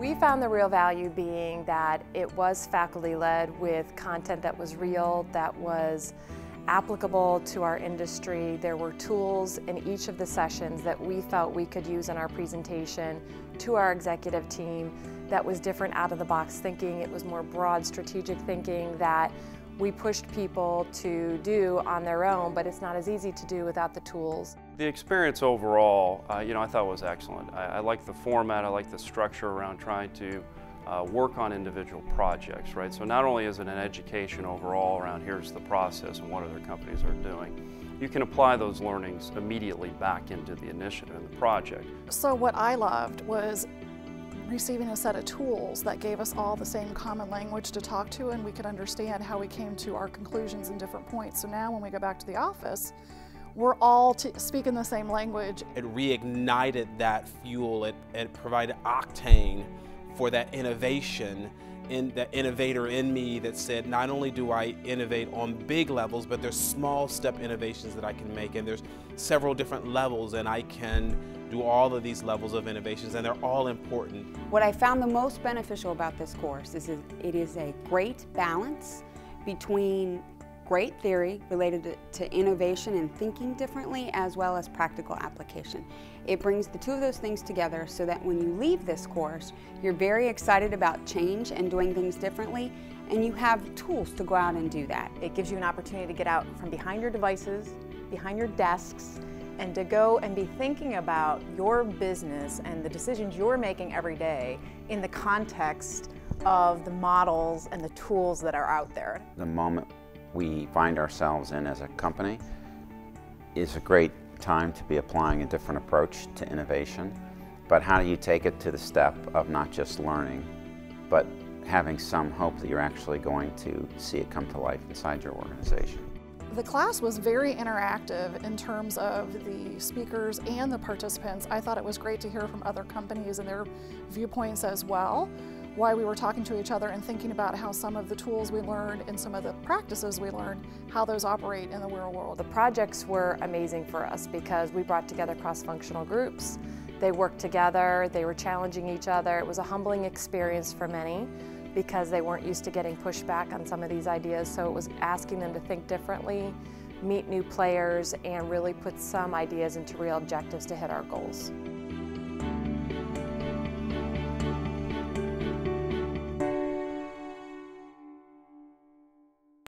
We found the real value being that it was faculty-led with content that was real, that was applicable to our industry. There were tools in each of the sessions that we felt we could use in our presentation to our executive team that was different out of the box thinking. It was more broad strategic thinking that we pushed people to do on their own, but it's not as easy to do without the tools. The experience overall, I thought was excellent. I like the format, I like the structure around trying to work on individual projects, right? So not only is it an education overall around here's the process and what other companies are doing, you can apply those learnings immediately back into the initiative and the project. So what I loved was receiving a set of tools that gave us all the same common language to talk to, and we could understand how we came to our conclusions in different points. So now when we go back to the office, we're all speaking the same language. It reignited that fuel, it provided octane for that innovation, that innovator in me that said, not only do I innovate on big levels, but there's small step innovations that I can make, and there's several different levels, and I can do all of these levels of innovations, and they're all important. What I found the most beneficial about this course is it is a great balance between great theory related to innovation and thinking differently, as well as practical application. It brings the two of those things together so that when you leave this course, you're very excited about change and doing things differently, and you have tools to go out and do that. It gives you an opportunity to get out from behind your devices, behind your desks, and to go and be thinking about your business and the decisions you're making every day in the context of the models and the tools that are out there. The moment we find ourselves in as a company is a great time to be applying a different approach to innovation. But how do you take it to the step of not just learning, but having some hope that you're actually going to see it come to life inside your organization? The class was very interactive in terms of the speakers and the participants. I thought it was great to hear from other companies and their viewpoints as well, why we were talking to each other and thinking about how some of the tools we learned and some of the practices we learned, how those operate in the real world. The projects were amazing for us because we brought together cross-functional groups. They worked together, they were challenging each other. It was a humbling experience for many because they weren't used to getting pushback on some of these ideas, so it was asking them to think differently, meet new players, and really put some ideas into real objectives to hit our goals.